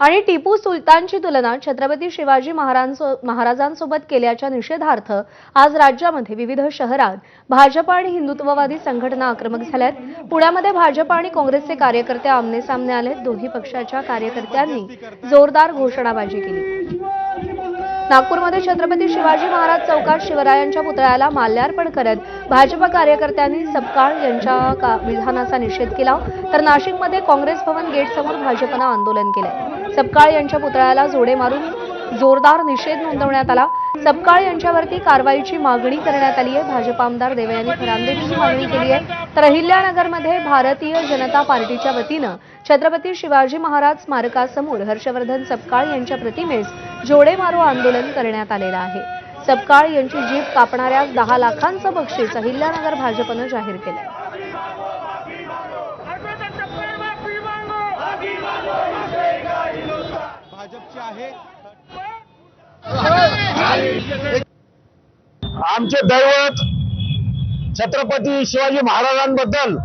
आणि टिपू सुलतानची तुलना छत्रपती शिवाजी महाराजांसोबत केल्याच्या निषेधार्थ आज राज्यामध्ये विविध शहरात भाजप आणि हिंदुत्ववादी संघटना आक्रमक झाल्यात। पुण्यामध्ये भाजप आणि काँग्रेसचे कार्यकर्ते आमने-सामने आलेत। दोन्ही पक्षाच्या कार्यकर्त्यांनी जोरदार घोषणाबाजी केली। नागपूरमध्ये छत्रपती शिवाजी महाराज चौकात शिवरायांच्या पुतळ्याला माल्यार्पण करत भाजप कार्यकर्त्यांनी सपकाळ यांच्या विधानाचा निषेध केला, तर नाशिकमध्ये काँग्रेस भवन गेटसमोर भाजपनं आंदोलन केले। सपकाळ यांच्या पुतळ्याला जोडे मारून जोरदार निषेध नोंदवण्यात आला। सपकाळ यांच्यावरती कारवाईची मागणी करण्यात आली आहे। भाजप आमदार देवयानी फरांदेंची मागणी केली आहे, तर अहिल्यानगरमध्ये भारतीय जनता पार्टीच्या वतीनं छत्रपती शिवाजी महाराज स्मारकासमोर हर्षवर्धन सपकाळ यांच्या प्रतिमेस जोडे मारो आंदोलन करण्यात आलेलं आहे। सपकाळ यांची जीभ कापणाऱ्या 10 लाखांचं बक्षीस अहिल्यानगर भाजपनं जाहीर केलंय। भाजपचे आहे आमचे दैवत छत्रपती शिवाजी महाराजांबद्दल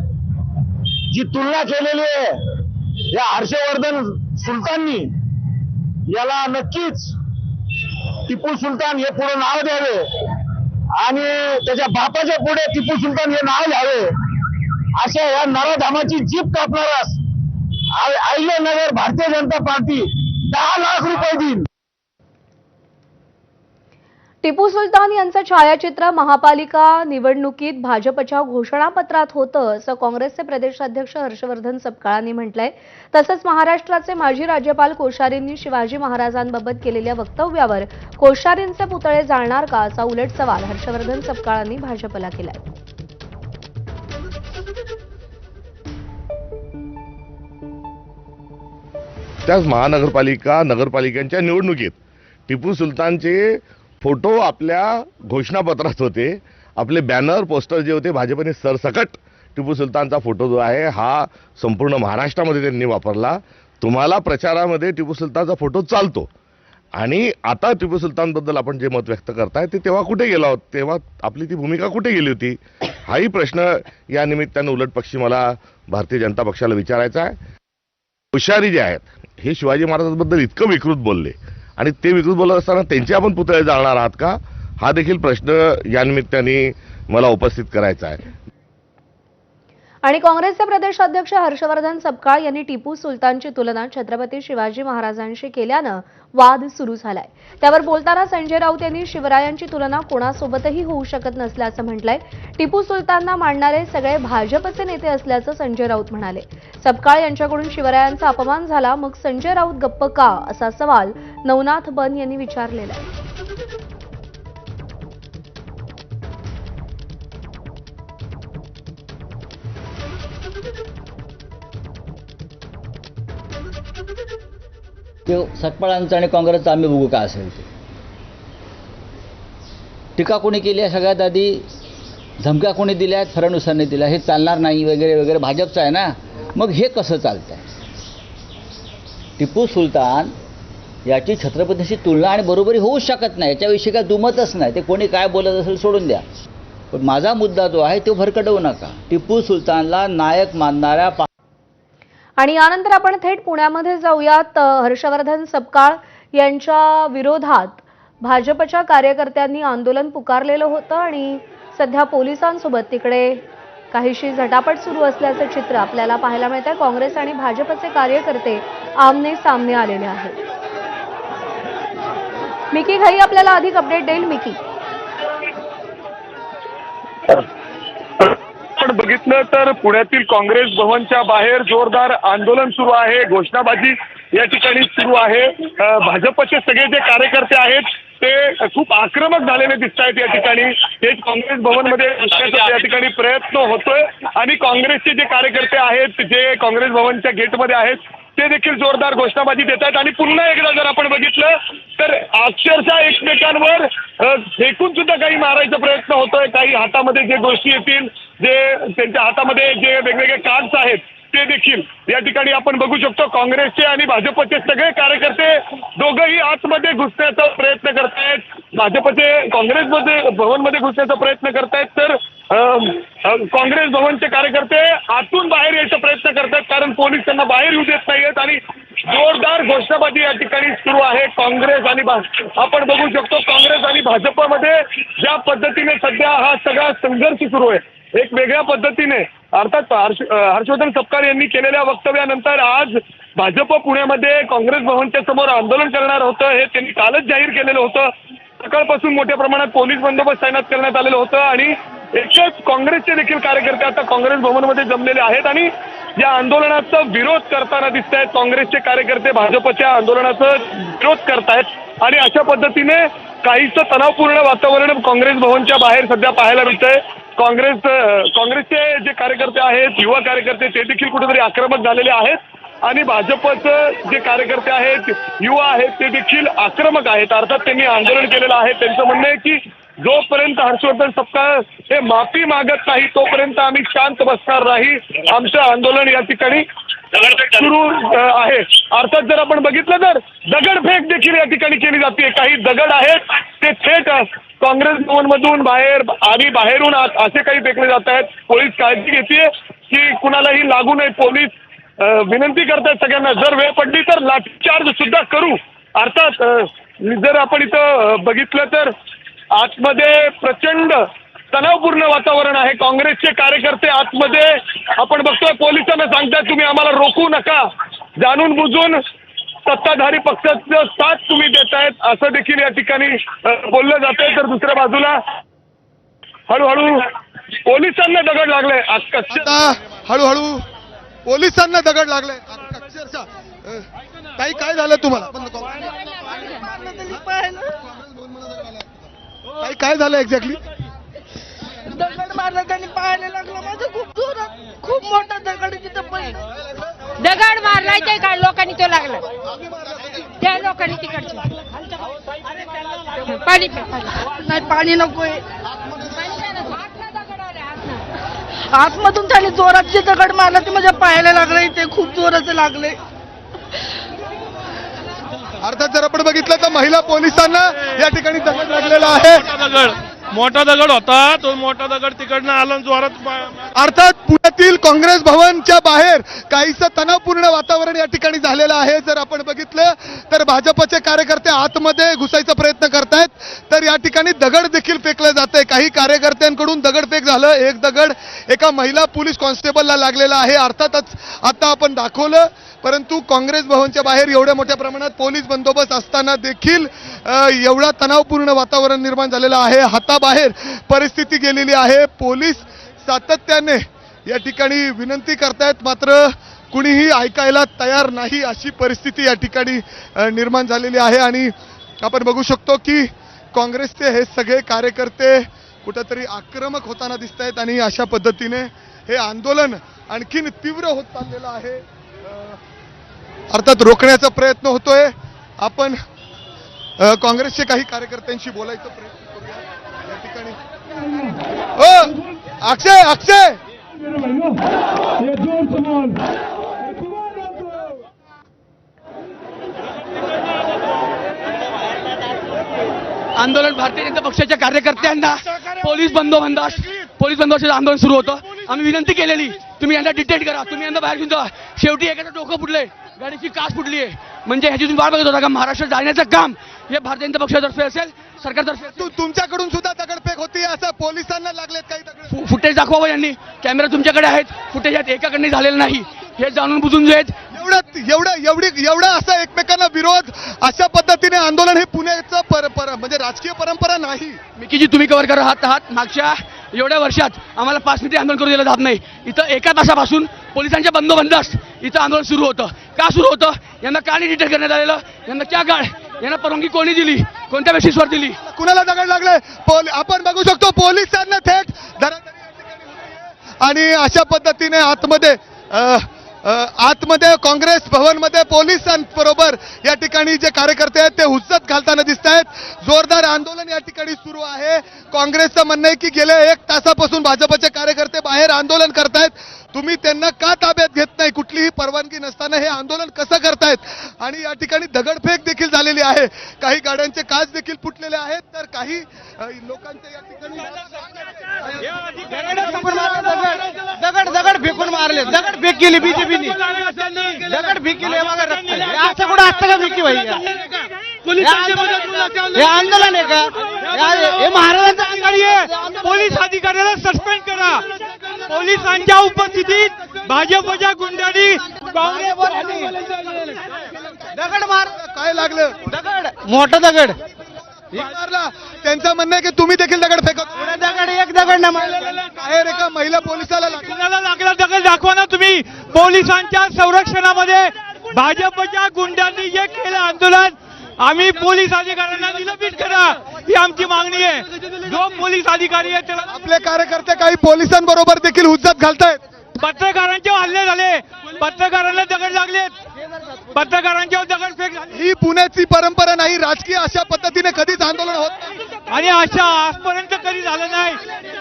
जी तुलना केलेली आहे या हर्षवर्धन सुलताननी, याला नक्कीच टिपू सुलतान हे पुढे नाव द्यावे आणि त्याच्या बापाच्या पुढे टिपू सुलतान हे नाव घ्यावे, अशा या नराधामाची जीभ कापणारास अहिल्यानगर भारतीय जनता पार्टी 10 लाख रुपये देईल। टिपू सुलतान यांचं छायाचित्र महापालिका निवडणुकीत भाजपच्या घोषणापत्रात होतं, असं काँग्रेसचे प्रदेशाध्यक्ष हर्षवर्धन सपकाळांनी म्हटलंय। तसंच महाराष्ट्राचे माजी राज्यपाल कोश्यारींनी शिवाजी महाराजांबाबत केलेल्या वक्तव्यावर कोश्यारींचे पुतळे जाळणार का, असा उलट सवाल हर्षवर्धन सपकाळांनी भाजपला केलाय। त्याच महानगरपालिका नगरपालिकांच्या निवडणुकीत टिपू सुलतानचे फोटो आपल्या घोषणापत्रात होते। आपले बॅनर पोस्टर जे होते भाजपने सरसकट टिपू सुलतानचा फोटो जो आहे हा संपूर्ण महाराष्ट्रामध्ये त्यांनी वापरला। तुम्हाला प्रचारामध्ये टिपू सुलतानचा फोटो चालतो आणि आता टिपू सुलतानबद्दल आपण जे मत व्यक्त करताय ते तेव्हा कुठे गेला होता, तेव्हा आपली ती भूमिका कुठे गेली होती, हाही प्रश्न या निमित्ताने उलट पक्षी मला भारतीय जनता पक्षाला विचारायचा आहे। कोश्यारी जे आहेत हे शिवाजी महाराजांबद्दल इतकं विकृत बोलले आणि ते विकृत बोलत असताना त्यांचे आपण पुतळे जाळणार आहात का, हा देखील प्रश्न या निमित्ताने मला उपस्थित करायचा आहे। आणि काँग्रेसचे प्रदेशाध्यक्ष हर्षवर्धन सपकाळ यांनी टिपू सुलतानची तुलना छत्रपती शिवाजी महाराजांशी केल्यानं वाद सुरू झालाय। त्यावर बोलताना संजय राऊत यांनी शिवरायांची तुलना कोणासोबतही होऊ शकत नसल्याचं म्हटलंय। टिपू सुलतानना मानणारे सगळे भाजपचे नेते असल्याचं संजय राऊत म्हणाले। सपकाळ यांच्याकडून शिवरायांचा अपमान झाला, मग संजय राऊत गप्प का, असा सवाल नवनाथ बन यांनी विचारलेला आहे। ते सपकाळांचं आणि काँग्रेसचं आम्ही बघू काय असेल ते। टीका कोणी केली आहे, सगळ्यात आधी धमक्या कोणी दिल्या आहेत, फडणवीसांनी दिल्या, हे चालणार नाही वगैरे वगैरे, भाजपचं आहे ना, मग हे कसं चालतंय। टिपू सुलतान याची छत्रपतीशी तुलना आणि बरोबरी होऊ शकत नाही, याच्याविषयी काय दुमतच नाही। ते कोणी काय बोलत असेल सोडून द्या, पण माझा मुद्दा जो आहे तो भरकटवू नका। टिपू सुलतानला नायक मानणाऱ्या आणि यानंतर आपण थेट पुण्यामध्ये जाऊयात। हर्षवर्धन सपकाळ यांच्या विरोधात भाजपच्या कार्यकर्त्यांनी आंदोलन पुकारलेलं होतं आणि सध्या पोलिसांसोबत तिकडे काहीशी झटापट सुरू असल्याचं चित्र आपल्याला पाहायला मिळतंय। काँग्रेस आणि भाजपचे कार्यकर्ते आमने सामने आलेले आहेत। मिकी घाई आपल्याला अधिक अपडेट देईल। मिकी, बघितलं तर पुण्यातील काँग्रेस भवनच्या बाहेर जोरदार आंदोलन सुरू आहे, घोषणाबाजी या ठिकाणी सुरू आहे। भाजपचे सगळे जे कार्यकर्ते आहेत ते खूप आक्रमक झालेले दिसत आहेत या ठिकाणी। हेच काँग्रेस भवनमध्ये या ठिकाणी प्रयत्न होतोय आणि काँग्रेसचे जे कार्यकर्ते आहेत जे काँग्रेस भवनच्या गेटमध्ये आहेत ते देखील जोरदार घोषणाबाजी देत आहेत। आणि पुन्हा एकदा जर आपण बघितलं तर अक्षरशः एकमेकांवर फेकून सुद्धा काही मारायचा प्रयत्न होतोय। काही हातामध्ये जे गोष्टी येतील, जे त्यांच्या हातामध्ये जे वेगवेगळे कार्ड्स आहेत ते देखील या ठिकाणी आपण बघू शकतो. काँग्रेसचे आणि भाजपचे सगळे कार्यकर्ते दोघंही आतमध्ये घुसण्याचा प्रयत्न करतायत. भाजपचे काँग्रेसमध्ये भवनमध्ये घुसण्याचा प्रयत्न करतायत, तर काँग्रेस भवनचे कार्यकर्ते आतून बाहेर यायचा प्रयत्न करतात, कारण पोलीस त्यांना बाहेर येऊ देत नाहीयेत आणि जोरदार घोषणाबाजी या ठिकाणी सुरू आहे. काँग्रेस आणि आपण बघू शकतो काँग्रेस आणि भाजपमध्ये ज्या पद्धतीने सध्या हा सगळा संघर्ष सुरू आहे, एक वेगळ्या पद्धतीने अर्थात हर्षवर्धन सपकाळ यांनी केलेल्या वक्तव्यानंतर आज भाजप पुण्यामध्ये काँग्रेस भवनच्या समोर आंदोलन करणार होतं. हे त्यांनी कालच जाहीर केलेलं होतं. सकाळपासून मोठ्या प्रमाणात पोलीस बंदोबस्त तैनात करण्यात आलेलं होतं आणि एकच काँग्रेसचे देखील कार्यकर्ते आता काँग्रेस भवनमध्ये जमलेले आहेत आणि या आंदोलनाचा विरोध करताना दिसत आहेत. काँग्रेसचे कार्यकर्ते भाजपच्या आंदोलनाचा विरोध करतायत आणि अशा पद्धतीने काहीसं तणावपूर्ण वातावरण काँग्रेस भवनच्या बाहेर सध्या पाहायला मिळतंय. काँग्रेसचे जे कार्यकर्ते आहेत, युवा कार्यकर्ते, ते देखील कुठेतरी आक्रमक झालेले आहेत आणि भाजपचं जे कार्यकर्ते आहेत, युवा आहेत, ते देखील आक्रमक आहेत. अर्थात त्यांनी आंदोलन केलेलं आहे. त्यांचं म्हणणं आहे की जोपर्यंत हर्षवर्धन सपकाळ हे माफी मागत नाही तोपर्यंत आम्ही शांत बसणार नाही. आमचं आंदोलन या ठिकाणी सुरू आहे. अर्थात जर आपण बघितलं तर दगडफेक देखील या ठिकाणी केली जाते. काही दगड आहेत ते थेट काँग्रेस भवनमधून बाहेर आणि बाहेरून असे काही फेकले जात आहेत. पोलीस काळजी घेते की कुणालाही लागू नये. पोलीस विनंती करतायत सगळ्यांना, जर वेळ पडली तर लाठीचार्ज सुद्धा करू. अर्थात जर आपण इथं बघितलं तर आतमध्ये प्रचंड तणावपूर्ण वातावरण आहे. काँग्रेसचे कार्यकर्ते आतमध्ये आपण बघतोय पोलिसांना सांगतात तुम्ही आम्हाला रोखू नका, जाणून बुजून सत्ताधारी पक्षाचं साथ तुम्ही देतायत असं देखील या ठिकाणी बोललं जातंय. तर दुसऱ्या बाजूला हळूहळू पोलिसांना दगड लागले. आता हळूहळू पोलिसांना दगड लागले. अक्षरशः काही काय झालं तुम्हाला? काही काय झालं एक्झॅक्टली? दगड मारला त्यांनी, पाहायला लागलं माझं खूप जोरात, खूप मोठा दगड तिथं पडलं. दगड मारलाय ते काय लोकांनी तो लागला, त्या लोकांनी तिकडची पाणी नाही, पाणी नकोय. आतमधून त्याने जोरात जे दगड मारला ते माझ्या पायाला लागले, ते खूप जोराचं लागले. अर्थात जर आपण बघितलं तर महिला पोलिसांना या ठिकाणी दगड लागलेला आहे. मोठा दगड होता, तो मोठा दगड तिकडनं आला जोरात. अर्थात पुण्यातील काँग्रेस भवनच्या बाहेर काहीसं तणावपूर्ण वातावरण या ठिकाणी झालेलं आहे. जर आपण बघितलं तर भाजपचे कार्यकर्ते आतमध्ये घुसायचा प्रयत्न करतायत, तर या ठिकाणी दगड देखील फेकले जाते. काही कार्यकर्त्यांकडून दगडफेक झालं. एक दगड एका महिला पोलीस कॉन्स्टेबलला लागलेला आहे. अर्थातच आता आपण दाखवलं, परंतु काँग्रेस भवनच्या बाहेर एवढ्या मोठ्या प्रमाणात पोलीस बंदोबस्त असताना देखील एवढा तणावपूर्ण वातावरण निर्माण झालेलं आहे. हाताबाहेर परिस्थिती गेलेली आहे. पोलीस सातत्याने या ठिकाणी विनंती करतायत, मात्र कुणीही ऐकायला तयार नाही अशी परिस्थिती या ठिकाणी निर्माण झालेली आहे. आणि आपण बघू शकतो की काँग्रेसचे हे सगळे कार्यकर्ते कुठेतरी आक्रमक होताना दिसत आहेत आणि अशा पद्धतीने हे आंदोलन आणखीन तीव्र होत चाललेलं आहे. अर्थात रोखण्याचा प्रयत्न होतोय. आपण काँग्रेसचे काही कार्यकर्त्यांशी बोलायचा प्रयत्न करूया या ठिकाणी. अक्षय अक्षय आंदोलन भारतीय जनता पक्षाच्या कार्यकर्त्यांना पोलीस बंदोबस्ताचं आंदोलन सुरू होतं. आम्ही विनंती केलेली, तुम्ही यांना डिटेक्ट करा, तुम्ही यांना बाहेर घेऊन जा. शेवटी एखादं डोकं फुटलंय, गाडीची काच फुटली आहे, म्हणजे ह्याची तुम्ही वाट बघत होता का? महाराष्ट्र जाण्याचं काम हे भारतीय जनता पक्षातर्फे असेल, सरकारतर्फे. तुमच्याकडून सुद्धा दगडफेक होती असं पोलिसांना लागलेत काही दगड? फुटेज दाखवावं यांनी, कॅमेरा तुमच्याकडे आहेत, फुटेज आहेत, एकाकडे झालेलं नाही. हे जाणून बुजून जे आहेत एवढा असा एकमेकांना विरोध, अशा पद्धतीने आंदोलन हे पुण्याचं म्हणजे राजकीय परंपरा नाही. मिकीजी तुम्ही कव्हर करत आहात. मागच्या एवढ्या वर्षात आम्हाला 5 मिनिटे आंदोलन करू दिलं जात नाही. इथं एका तासापासून पोलिसांच्या बंदोबस्त इथं आंदोलन सुरू होतं. का सुरू होतं? यांना का नाही डिटेक्ट करण्यात आलेलं? यांना क्या काळ? यांना परवानगी कोणी दिली? कोणत्या बेसिसवर दिली? कुणाला दगड लागले? आपण बघू शकतो पोलिसांना थेट आणि अशा पद्धतीने आतमध्ये काँग्रेस भवनमध्ये पोलिसांबरोबर या ठिकाणी जे कार्यकर्ते आहेत ते हुज्जत घालताना दिसत आहेत. जोरदार आंदोलन या ठिकाणी सुरू आहे. काँग्रेसचं म्हणणं आहे की गेल्या 1 तासापासून भाजपचे कार्यकर्ते बाहेर आंदोलन करतायत. तुम्ही त्यांना का ताब्यात घेत नाही? कुठलीही परवानगी नसताना हे आंदोलन कसं करतायत? आणि या ठिकाणी दगडफेक देखील झालेली आहे, काही गाड्यांचे काच देखील फुटलेले आहेत, तर काही लोकांचे या ठिकाणी दगड फेकून मारले, दगड फेक केली बीजेपीने, दगड फेक केली. असं कुठं असतं का विकी भाई? हे आंदोलन आहे का? हे महाराजांचं आंदोलन आहे. पोलीस अधिकाऱ्याला सस्पेंड करा. पोलिसांच्या उपस्थितीत भाजपच्या गुंडांनी दगड मार, काय लागलं? दगड मोठा दगड मारला. त्यांचं म्हणणं आहे की तुम्ही देखील दगड फेकत. दगड एक दगड ना बाहेर एका महिला पोलिसाला लागला. कुणाला लागला दगड दाखवा ना तुम्ही. पोलिसांच्या संरक्षणामध्ये भाजपच्या गुंडांनी जे केलं आंदोलन, आम्ही पोलीस अधिकाऱ्यांना निलंबित करा ही आमची मागणी आहे. जो पोलीस अधिकारी आहे त्याला आपले कार्यकर्ते काही पोलिसांबरोबर देखील हुज्जत घालतायत. पत्रकारांचे हल्ले झाले, पत्रकारांना दगड लागलेत, पत्रकारांच्यावर दगडफेक झाली ही पुण्याची परंपरा नाही. राजकीय अशा पद्धतीने कधीच आंदोलन होत नाही. आणि अशा आजपर्यंत कधी झालं नाही.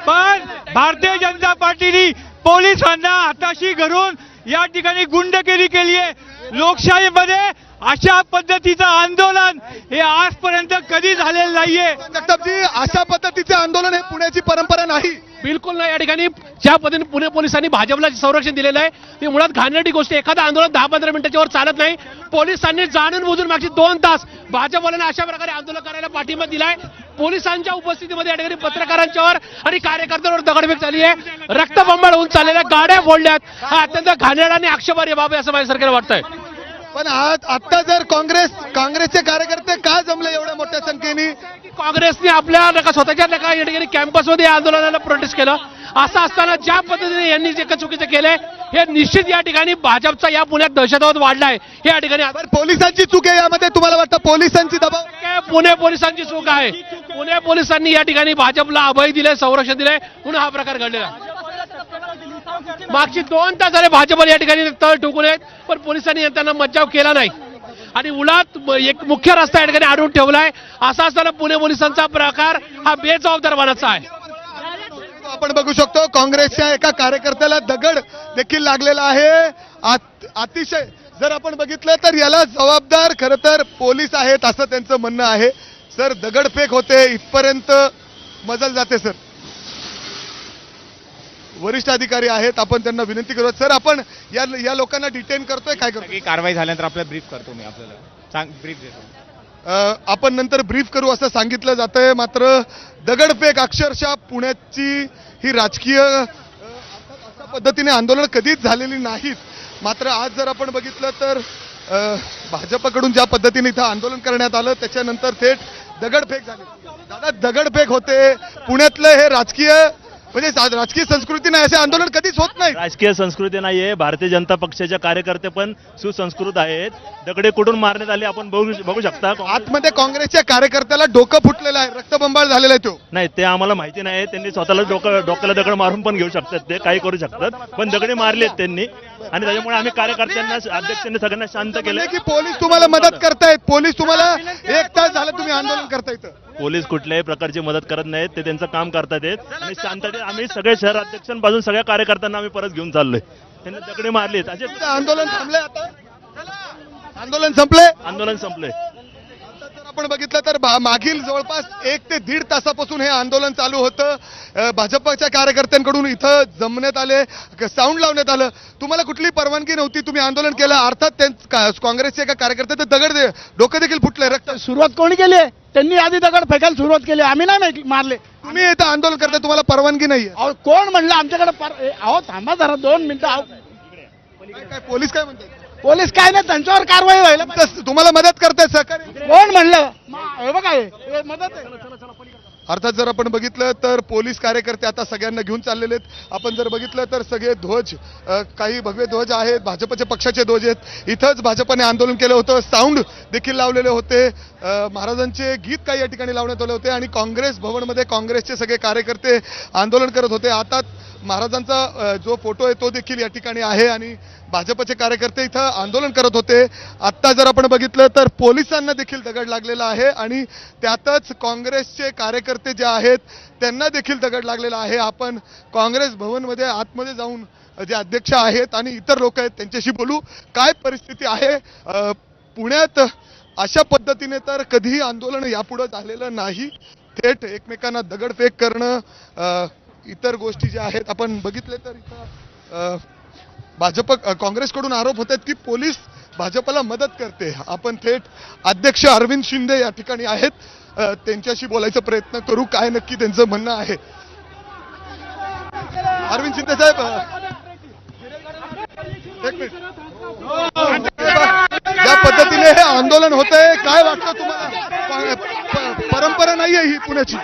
पण भारतीय जनता पार्टीने पोलिसांना हाताशी धरून या ठिकाणी गुंडगिरी केली आहे. लोकशाहीमध्ये अशा पद्धतीचं आंदोलन हे आजपर्यंत कधी झालेलं नाहीये. जगतापजी, अशा पद्धतीचे आंदोलन हे पुण्याची परंपरा नाही. बिलकुल नाही. या ठिकाणी ज्या पद्धतीने पुणे पोलिसांनी भाजपला संरक्षण दिलेलं आहे ती मुळात घाणेरडी गोष्ट. एखादं आंदोलन 10-15 मिनिटाच्या वर चालत नाही. पोलिसांनी जाणून बुजून मागची 2 तास भाजपवाल्यांना अशा प्रकारे आंदोलन करायला पाठिंबा दिलाय. पोलिसांच्या उपस्थितीमध्ये या ठिकाणी पत्रकारांच्यावर आणि कार्यकर्त्यांवर दगडफेक झाली आहे. रक्तबंबाळ होऊन चाललेल्या गाड्या फोडल्यात. हा अत्यंत घाणेरडा आणि आक्षेपार्ह बाब आहे असं माझ्या सरकारला वाटतंय. पण आता जर काँग्रेसचे कार्यकर्ते का जमले एवढ्या मोठ्या संख्येने? काँग्रेसने आपल्या स्वतःच्या या ठिकाणी कॅम्पसमध्ये या आंदोलनाला प्रोटेस्ट केलं. असं असताना ज्या पद्धतीने यांनी जे चुकीचं केलंय हे निश्चित या ठिकाणी भाजपचा या पुण्यात दहशतवाद वाढलाय. हे या ठिकाणी पोलिसांची चूक आहे यामध्ये. तुम्हाला वाटतं पोलिसांची दबाव? पुणे पोलिसांची चूक आहे. पुणे पोलिसांनी या ठिकाणी भाजपला अभय दिलंय, संरक्षण दिलंय, म्हणून हा प्रकार घडलेला. मागची 2 तास झाले भाजपला या ठिकाणी तळ ठोकून आहेत, पण पोलिसांनी त्यांना मज्जाव केला नाही आणि उलात एक मुख्य रस्ता या ठिकाणी अडवून ठेवलाय. असा असताना पुणे पोलिसांचा प्रकार हा बेजबाबदारपणाचा आहे. आपण बघू शकतो काँग्रेसच्या एका कार्यकर्त्याला दगड देखील लागलेला आहे. अतिशय जर आपण बघितलं तर याला जबाबदार खरं तर पोलीस आहेत असं त्यांचं म्हणणं आहे. सर, दगडफेक होते, इथपर्यंत मजल जाते. सर, वरिष्ठ अधिकारी आहेत, आपण त्यांना विनंती करू. सर, आपण या लोकांना डिटेन करतोय, काय करतोय? कारवाई झाल्यानंतर आपल्याला ब्रीफ करतो. मी आपल्याला ब्रीफ देतो. आपण नंतर ब्रीफ करू असं सांगितलं जातंय. मात्र दगडफेक अक्षरशः पुण्याची ही राजकीय अशा पद्धतीने आंदोलन कधीच झालेली नाहीत. मात्र आज जर आपण बघितलं तर भाजपकडून ज्या पद्धतीने इथं आंदोलन करण्यात आलं त्याच्यानंतर थेट दगडफेक झाली. दादा, दगडफेक होते पुण्यातलं हे राजकीय म्हणजे राजकीय संस्कृती नाही. असे आंदोलन कधीच होत नाही. राजकीय संस्कृती नाहीये. भारतीय जनता पक्षाचे कार्यकर्ते पण सुसंस्कृत आहेत. दगडे कुठून मारण्यात आले आपण बघू शकता. आतमध्ये काँग्रेसच्या कार्यकर्त्याला डोकं फुटलेलं आहे, रक्तबंबाळ झालेला आहे. तो नाही, ते आम्हाला माहिती नाही. त्यांनी स्वतःला डोक्याला दगड मारून पण घेऊ शकतात, ते काही करू शकतात. पण दगडे मारलेत त्यांनी आणि त्याच्यामुळे आम्ही कार्यकर्त्यांना, अध्यक्षांनी सगळ्यांना शांत केलं की पोलीस तुम्हाला मदत करतायत. पोलीस तुम्हाला 1 तास झालं तुम्ही आंदोलन करतायत. पोलीस कुठल्याही प्रकारची मदत करत नाहीत. ते त्यांचं काम करतात आणि शांततेत आम्ही सगळे शहर अध्यक्षांपासून सगळ्या कार्यकर्त्यांना आम्ही परत घेऊन चाललोय. त्यांनी दगडे मारलेत. असे आंदोलन थांबले. आता आंदोलन संपले. आंदोलन संपले. जर आपण बघितलं तर मागील जवळपास 1 ते 1.5 तासापासून हे आंदोलन चालू होतं. भाजपच्या कार्यकर्त्यांकडून इथं जमण्यात आले, साऊंड लावण्यात आलं. तुम्हाला कुठली परवानगी नव्हती, तुम्ही आंदोलन केलं. अर्थात काँग्रेसचे एका कार्यकर्त्याचं दगड डोकं देखील फुटलंय. रक्त. सुरुवात कोणी केली? त्यांनी आधी दगड फेकायला सुरुवात केली, आम्ही नाही मारले. तुम्ही इथं आंदोलन करता, तुम्हाला परवानगी नाहीये. कोण म्हणलं आमच्याकडे? अहो थांबा जरा 2 मिनिटं. काय पोलीस काय म्हणतात? पोलीस काय नाही, त्यांच्यावर कारवाई व्हायला. तुम्हाला मदत करतायत सहकारी? कोण म्हणलं? हे बघा, हे मदत आहे. अर्थात जर आपण बघितलं तर पोलीस कार्यकर्ते आता सगळ्यांना घेऊन चाललेले आहेत. आपण जर बघितलं तर सगळे ध्वज, काही भगवे ध्वज आहेत, भाजपचे पक्षाचे ध्वज आहेत. इथंच भाजपने आंदोलन केलं होतं, साऊंड देखील लावलेले होते, महाराजांचे गीत काही या ठिकाणी लावण्यात आले होते आणि काँग्रेस भवनमध्ये काँग्रेसचे सगळे कार्यकर्ते आंदोलन करत होते. आता महाराजांचा जो फोटो आहे तो देखील या ठिकाणी आहे आणि भाजपचे कार्यकर्ते इथं आंदोलन करत होते. आत्ता जर आपण बघितलं तर पोलिसांना देखील दगड लागलेला आहे आणि त्यातच काँग्रेसचे कार्यकर्ते जे आहेत त्यांना देखील दगड लागलेला आहे. आपण काँग्रेस भवनमध्ये आतमध्ये जाऊन जे अध्यक्ष आहेत आणि इतर लोक आहेत त्यांच्याशी बोलू. काय परिस्थिती आहे पुण्यात? अशा पद्धतीने तर कधीही आंदोलन यापुढे झालेलं नाही. थेट एकमेकांना दगडफेक करणं, इतर गोष्टी ज्या आहेत आपण बघितले तर इथं भाजप काँग्रेसकडून आरोप होत आहेत की पोलीस भाजपला मदत करते. आपण थेट अध्यक्ष अरविंद शिंदे या ठिकाणी आहेत, त्यांच्याशी बोलायचा प्रयत्न करू. काय नक्की त्यांचं म्हणणं आहे? अरविंद शिंदे साहेब, एक मिनिट. ज्या पद्धतीने हे आंदोलन होतंय, काय वाटतं तुम्हाला? परंपरा नाही आहे ही पुण्याची.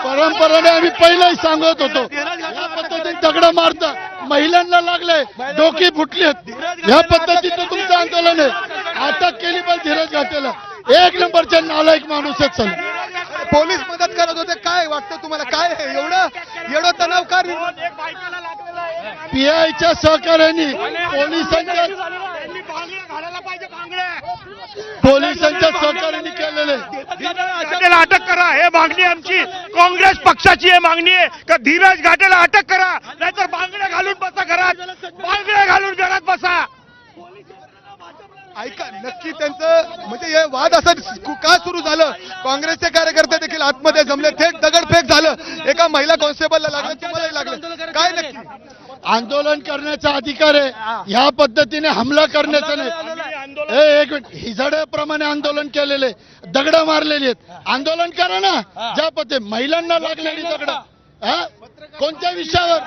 परंपरेने आम्ही पहिलाही सांगत होतो, या पद्धतीने दगड मारता महिलांना लागले, डोकी फुटली. या पद्धतीचं तुमचं आंदोलन आहे. अटक केली पाहिजे धीरज घाटेला. एक नंबरचे नालायक माणूसच चालू. पोलीस मदत करत होते, काय वाटतं तुम्हाला? काय आहे एवढं तणाव का? पीआयच्या सहकार्याने पोलिसांच्या सहकार्याने केलेले. घाटेला अटक करा, हे मागणी आमची. काँग्रेस पक्षाची हे मागणी आहे का धीरज घाटेला अटक करा, नाहीतर बांगड्या घालून बसा घरात, बांगड्या घालून घरात बसा. ऐका, नक्की त्यांचं म्हणजे हे वाद असं का सुरू झालं? काँग्रेसचे कार्यकर्ते देखील आतमध्ये जमले, थेट दगडफेक झालं, एका महिला कॉन्स्टेबलला लागलं, तुम्हालाही लागलं. काय नक्की? आंदोलन करण्याचा अधिकार आहे, ह्या पद्धतीने हमला करण्याचा नाही. एक मिनिट, हिजड्याप्रमाणे आंदोलन केलेले, दगड मारलेली आहेत. आंदोलन करा ना. ज्या पद्धतीने महिलांना लागलेली दगड, कोणत्या विषयावर?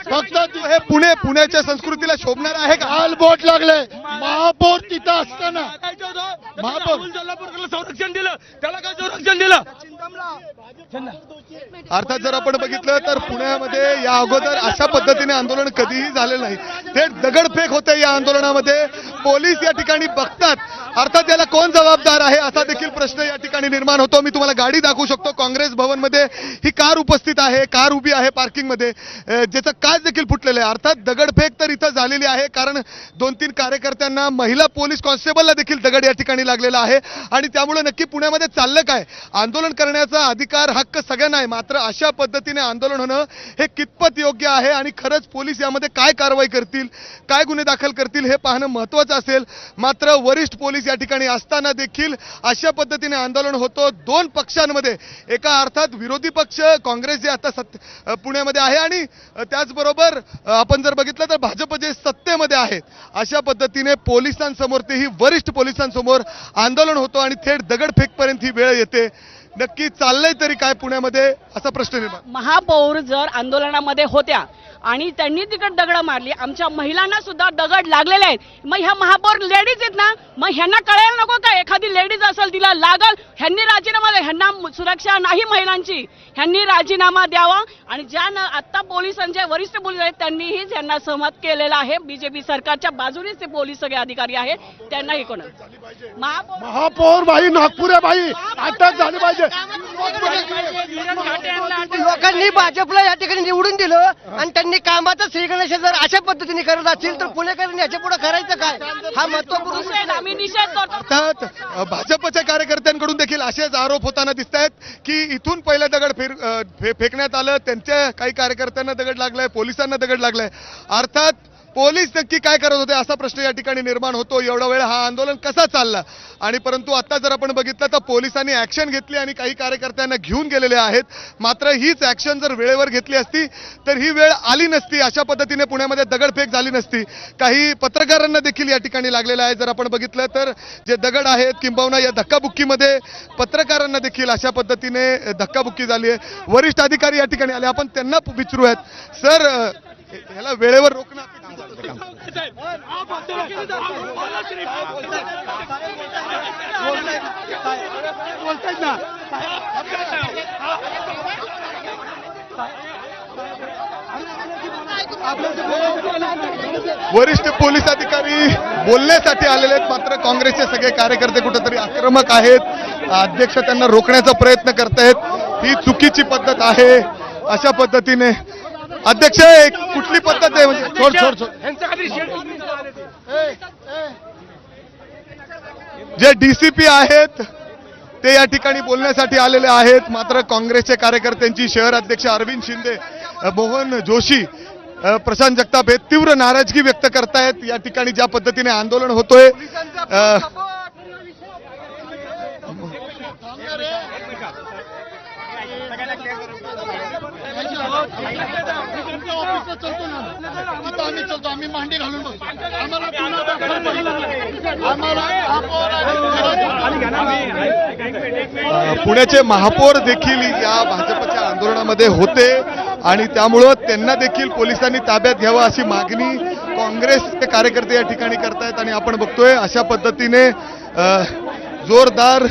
फक्त हे पुण्याच्या संस्कृतीला शोभणार आहे का? काल बोट लागले. महापौर तिथं असताना महापौर संरक्षण दिलं, त्याला काय संरक्षण दिलं? अर्थात जर आपण बघितलं तर पुण्यामध्ये या अगोदर अशा पद्धतीने आंदोलन कधीही झालेलं नाही. थेट दगडफेक होते या आंदोलनामध्ये. पोलीस या ठिकाणी बघतात. अर्थात याला कोण जबाबदार आहे असा देखील प्रश्न या ठिकाणी निर्माण होतो. मी तुम्हाला गाडी दाखवू शकतो. काँग्रेस भवनमध्ये ही कार उपस्थित आहे, कार उभी आहे पार्किंगमध्ये, ज्याचं काच देखील फुटलेलं आहे. अर्थात दगडफेक तर इथं झालेली आहे, कारण 2-3 कार्यकर्त्यांना, महिला पोलीस कॉन्स्टेबलला देखील दगड या ठिकाणी लागलेला आहे. आणि त्यामुळे नक्की पुण्यामध्ये चाललं काय? आंदोलन करण्याचा अधिकार, हक्क सगळ्यांना आहे, मात्र अशा पद्धतीने आंदोलन होणं हे कितपत योग्य आहे आणि खरंच पोलीस यामध्ये काय कारवाई करतील, काय गुन्हे दाखल करतील हे पाहणं महत्त्वाचं असेल. मात्र वरिष्ठ पोलीस या ठिकाणी असताना देखील अशा पद्धतीने आंदोलन होतो 2 पक्षांमध्ये. एका अर्थात विरोधी पक्ष काँग्रेस जे आता पुण्यामध्ये आहे आणि त्याचबरोबर आपण जर बघितलं तर भाजप जे सत्तेमध्ये आहेत, अशा पद्धतीने पोलिसांसमोर, तेही वरिष्ठ पोलिसांसमोर आंदोलन होतो आणि थेट दगडफेकपर्यंत ही वेळ येते. नक्की चाललंय तरी काय पुण्यामध्ये असा प्रश्न निर्माण. महापौर जर आंदोलनामध्ये होत्या आणि त्यांनी तिकड दगड मारली, आमच्या महिलांना सुद्धा दगड लागलेले आहेत. मग ह्या महापौर लेडीज आहेत ना, मग ह्यांना कळायला नको का? एखादी लेडीज असेल तिला लागल, ह्यांनी राजीनामा द्या. ह्यांना सुरक्षा नाही महिलांची, ह्यांनी राजीनामा द्यावा. आणि ज्या आता पोलिसांचे वरिष्ठ पोलीस आहेत त्यांनीही त्यांना सहमत केलेलं आहे. बीजेपी सरकारच्या बाजूनेच ते पोलीस सगळे अधिकारी आहेत, त्यांनाही कोण महापौर बाई, नागपूर आहे बाई, अटक झाली पाहिजे. लोकांनी भाजपला या ठिकाणी निवडून दिलं आणि त्यांनी कामाचं श्रीगणेश जर अशा पद्धतीने करत असतील तर पुणेकरांनी याच्या पुढे करायचं काय? हा महत्वपूर्ण आम्ही निषेध करतो. अर्थात भाजपच्या कार्यकर्त्यांकडून देखील असेच आरोप होताना दिसत आहेत की इथून पहिला दगड फेकण्यात आलं, त्यांच्या काही कार्यकर्त्यांना दगड लागलाय, पोलिसांना दगड लागलाय. अर्थात पोलीस नक्की काय करत होते असा प्रश्न या ठिकाणी निर्माण होतो. एवढा वेळ हा आंदोलन कसा चालला? आणि परंतु आता जर आपण बघितलं तर पोलिसांनी ऍक्शन घेतली आणि काही कार्यकर्त्यांना घेऊन गेलेले आहेत. मात्र हीच ऍक्शन जर वेळेवर घेतली असती तर ही वेळ आली नसती, अशा पद्धतीने पुण्यामध्ये दगडफेक झाली नसती. काही पत्रकारांना देखील या ठिकाणी लागलेलं आहे. जर आपण बघितलं तर जे दगड आहेत, किंबहुना या धक्काबुक्कीमध्ये पत्रकारांना देखील अशा पद्धतीने धक्काबुक्की झाली आहे. वरिष्ठ अधिकारी या ठिकाणी आले, आपण त्यांना विचारूयात. सर, याला वेळेवर रोखणं वरिष्ठ पोलीस अधिकारी बोलण्यासाठी आलेले आहेत, मात्र काँग्रेसचे सगळे कार्यकर्ते कुठेतरी आक्रमक आहेत. अध्यक्ष त्यांना रोखण्याचा प्रयत्न करतायत. ही चुकीची पद्धत आहे. अशा पद्धतीने अध्यक्ष कुठली पद्धत आहे? म्हणजे जे डीसीपी आहेत ते या ठिकाणी बोलण्यासाठी आलेले आहेत. मात्र काँग्रेसच्या कार्यकर्त्यांची, शहर अध्यक्ष अरविंद शिंदे, मोहन जोशी प्रशांत जगताप हे तीव्र नाराजगी व्यक्त करतायत या ठिकाणी ज्या पद्धतीने आंदोलन होतोय. पुण्याचे महापौर देखील या भाजपच्या आंदोलनामध्ये होते आणि त्यामुळं त्यांना देखील पोलिसांनी ताब्यात घ्यावं अशी मागणी काँग्रेसचे कार्यकर्ते या ठिकाणी करतायत. आणि आपण बघतोय अशा पद्धतीने जोरदार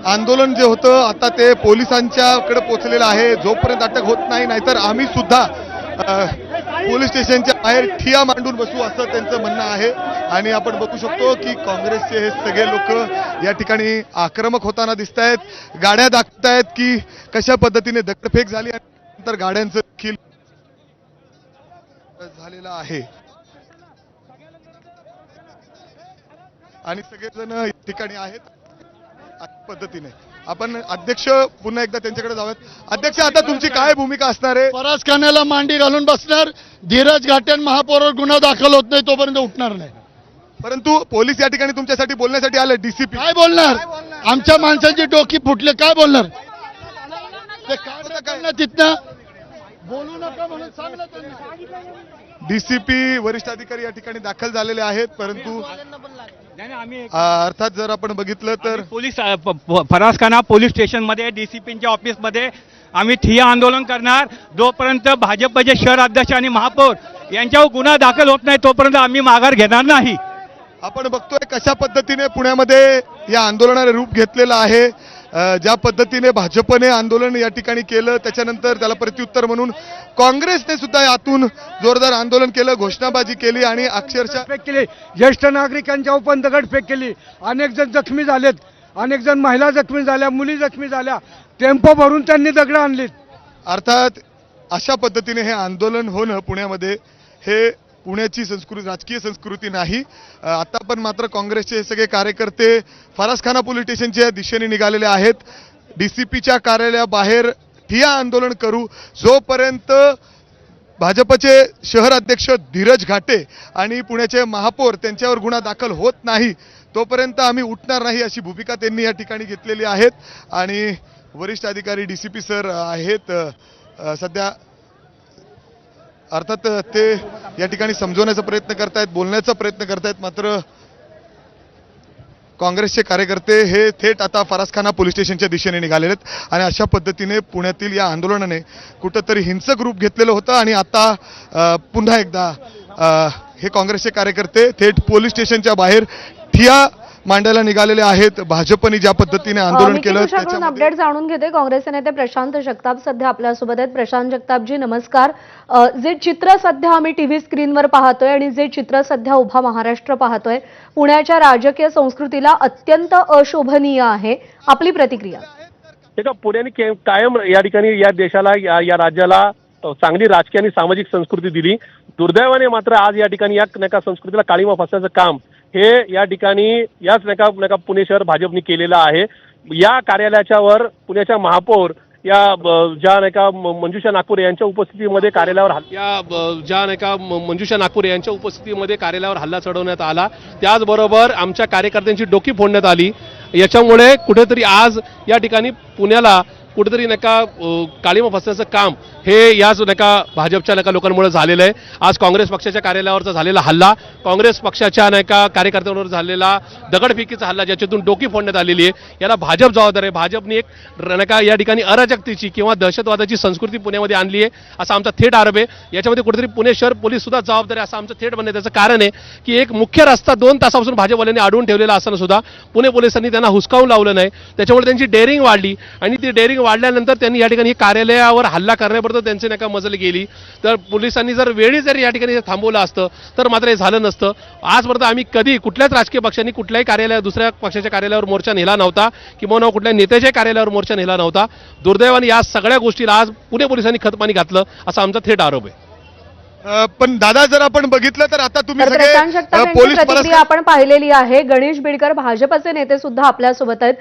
आंदोलन जे होतं आता ते पोलिसांच्याकडे पोहोचलेलं आहे. जोपर्यंत अटक होत नाही, नाहीतर आम्ही सुद्धा पोलीस स्टेशनच्या बाहेर ठिय्या मांडून बसू असं त्यांचं म्हणणं आहे. आणि आपण बघू शकतो की काँग्रेसचे हे सगळे लोक या ठिकाणी आक्रमक होताना दिसत आहेत. गाड्या दाखवतायत की कशा पद्धतीने दगडफेक झाली आणि नंतर गाड्यांचं देखील झालेलं आहे. आणि सगळेजण या ठिकाणी आहेत पद्धतीने. आपण अध्यक्ष पुन्हा एकदा त्यांच्याकडे जाऊयात. अध्यक्ष, आता तुमची काय भूमिका असणार आहे? फरासखान्याला मांडी घालून बसणार. धीरज घाटे महापौरावर गुन्हा दाखल होत नाही तोपर्यंत उठणार नाही. परंतु पोलीस या ठिकाणी तुमच्यासाठी बोलण्यासाठी आले. डीसीपी काय बोलणार? आमच्या माणसांची डोकी फुटले, काय बोलणार? ते काय तिथनं बोलू नका म्हणून सांगलं त्यांनी. डीसीपी वरिष्ठ अधिकारी या ठिकाणी दाखल झालेले आहेत. परंतु अर्थात जर आपण बघितलं तर पोलीस फरासखाना पोलीस स्टेशनमध्ये डीसीपीच्या ऑफिसमध्ये आम्ही ठिय्या आंदोलन करणार. जोपर्यंत भाजपचे शहर अध्यक्ष आणि महापौर यांच्यावर गुन्हा दाखल होत नाही तोपर्यंत आम्ही माघार घेणार नाही. आपण बघतोय कशा पद्धतीने पुण्यामध्ये या आंदोलनाने रूप घेतलेलं आहे. ज्या पद्धतीने भाजपने आंदोलन या ठिकाणी केलं, त्याच्यानंतर त्याला प्रत्युत्तर म्हणून काँग्रेसने सुद्धा यातून जोरदार आंदोलन केलं, घोषणाबाजी केली आणि अक्षरशः फेक केली. ज्येष्ठ नागरिकांच्या पण दगडफेक केली. अनेक जण जखमी झालेत, अनेक जण महिला जखमी झाल्या, मुली जखमी झाल्या. टेम्पो भरून त्यांनी दगड आणलीत. अर्थात अशा पद्धतीने हे आंदोलन होणं पुण्यामध्ये हे पुण्याची संस्कृती, राजकीय संस्कृती नाही. आता पण मात्र काँग्रेसचे हे सगळे कार्यकर्ते फरासखाना पोलीस स्टेशनच्या दिशेने निघालेले आहेत. डीसीपीच्या कार्यालयाबाहेर ठिय्या आंदोलन करू. जोपर्यंत भाजपचे शहर अध्यक्ष धीरज घाटे आणि पुण्याचे महापौर त्यांच्यावर गुन्हा दाखल होत नाही तोपर्यंत आम्ही उठणार नाही अशी भूमिका त्यांनी या ठिकाणी घेतलेली आहेत. आणि वरिष्ठ अधिकारी डीसीपी सर आहेत सध्या. अर्थात ते या ठिकाणी समजवण्याचा प्रयत्न करतायत, बोलण्याचा प्रयत्न करतायत. मात्र काँग्रेसचे कार्यकर्ते हे थेट आता फरासखाना पोलीस स्टेशनच्या दिशेने निघालेले आहेत. आणि अशा पद्धतीने पुण्यातील या आंदोलनाने कुठंतरी हिंसक रूप घेतलेलं होतं. आणि आता पुन्हा एकदा हे काँग्रेसचे कार्यकर्ते थेट पोलीस स्टेशनच्या बाहेर ठिय्या मांडायला निघालेले आहेत. भाजपने ज्या पद्धतीने आंदोलन केलं त्याच्याकडून अपडेट जाणून घेते. काँग्रेसचे नेते प्रशांत जगताप सध्या आपल्यासोबत आहेत. प्रशांत जगतापजी नमस्कार. जे चित्र सध्या आम्ही टीव्ही स्क्रीनवर पाहतोय आणि जे चित्र सध्या उभा महाराष्ट्र पाहतोय, पुण्याच्या राजकीय संस्कृतीला अत्यंत अशोभनीय आहे. आपली प्रतिक्रिया? पुण्याने कायम या ठिकाणी या देशाला या राज्याला चांगली राजकीय आणि सामाजिक संस्कृती दिली. दुर्दैवाने मात्र आज या ठिकाणी या संस्कृतीला काळीमा फासण्याचं काम हे या ठिकाणी याच पुणे शहर भाजपने केलेलं आहे. या कार्यालयाच्या वर पुण्याच्या महापौर या ज्या मंजुषा नागपूर यांच्या उपस्थितीमध्ये कार्यालयावर हल्ला चढवण्यात आला. त्याचबरोबर आमच्या कार्यकर्त्यांची डोकी फोडण्यात आली. याच्यामुळे कुठेतरी आज या ठिकाणी पुण्याला कुठेतरी काळीमा फसण्याचं काम हे याच भाजपच्या लोकांमुळे झालेलं आहे. आज काँग्रेस पक्षाच्या कार्यालयावरचा झालेला हल्ला, काँग्रेस पक्षाच्या कार्यकर्त्यांवर झालेला दगडफेकीचा हल्ला, ज्याच्यातून डोकी फोडण्यात आलेली आहे, याला भाजप जबाबदार आहे. भाजपने एक या ठिकाणी अराजकतेची किंवा दहशतवादाची संस्कृती पुण्यामध्ये आणली आहे असा आमचा थेट आरोप आहे. याच्यामध्ये कुठेतरी पुणे शहर पोलीस सुद्धा जबाबदार आहे असं आमचं थेट म्हणणं आहे. त्याचं कारण आहे की एक मुख्य रस्ता 2 तासापासून भाजपवाल्यांनी अडवून ठेवलेला असताना सुद्धा पुणे पोलिसांनी त्यांना हुसकावून लावलं नाही. त्याच्यामुळे त्यांची डेअरिंग वाढली आणि ती डेअरिंग वाढल्यानंतर त्यांनी या ठिकाणी कार्यालयावर हल्ला करण्यापर्यंत त्यांचे मजल गेली. तर पोलिसांनी जर वेळी जर या ठिकाणी थांबवलं असतं तर मात्र हे झालं नसतं. आजपर्यंत आम्ही कधी कुठल्याच राजकीय पक्षांनी कुठल्याही कार्यालय दुसऱ्या पक्षाच्या कार्यालयावर मोर्चा नेला नव्हता किंवा कुठल्याही नेत्याच्या कार्यालयावर मोर्चा नेला नव्हता. दुर्दैवाने या सगळ्या गोष्टीला आज पुणे पोलिसांनी खतपाणी घातलं असा आमचा थेट आरोप आहे. पण दादा जर आपण बघितलं तर आता तुम्ही तर सगळे प्रशांत जगताप यांची पोलीस प्रतिक्रिया आपण पाहिलेली आहे. गणेश बिडकर भाजपचे नेते सुद्धा आपल्यासोबत आहेत.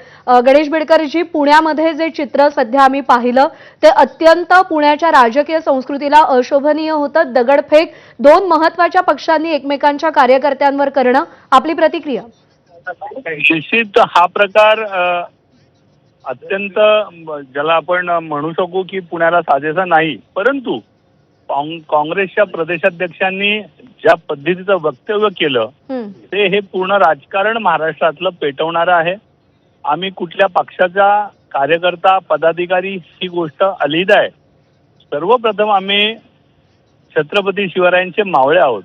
गणेश बिडकरजी, पुण्यामध्ये जे चित्र सध्या आम्ही पाहिलं ते अत्यंत पुण्याच्या राजकीय संस्कृतीला अशोभनीय होतं. दगडफेक दोन महत्वाच्या पक्षांनी एकमेकांच्या कार्यकर्त्यांवर करणं, आपली प्रतिक्रिया? निश्चित हा प्रकार अत्यंत ज्याला आपण म्हणू शकू की पुण्याला साजेसा नाही, परंतु काँग्रेसच्या प्रदेशाध्यक्षांनी ज्या पद्धतीचं वक्तव्य केलं ते हे पूर्ण राजकारण महाराष्ट्रातलं पेटवणारं आहे. आम्ही कुठल्या पक्षाचा कार्यकर्ता पदाधिकारी ही गोष्ट अलहिदा आहे. सर्वप्रथम आम्ही छत्रपती शिवरायांचे मावळे आहोत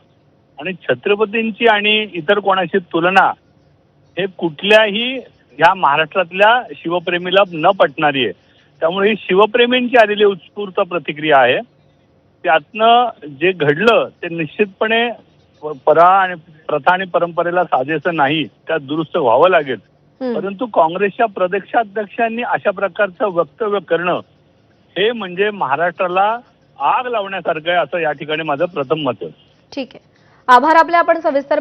आणि छत्रपतींची आणि इतर कोणाची तुलना हे कुठल्याही ह्या महाराष्ट्रातल्या शिवप्रेमीला न पटणारी आहे. त्यामुळे ही शिवप्रेमींची आलेली उत्स्फूर्त प्रतिक्रिया आहे. त्यातनं जे घडलं ते निश्चितपणे प्रथा आणि परंपरेला साजेसं नाही, त्यात दुरुस्त व्हावं लागेल. परंतु काँग्रेसच्या प्रदेशाध्यक्षांनी अशा प्रकारचं वक्तव्य करणं हे म्हणजे महाराष्ट्राला आग लावण्यासारखं आहे, असं या ठिकाणी माझं प्रथम मत आहे. ठीक आहे, आभार आपले. आपण सविस्तर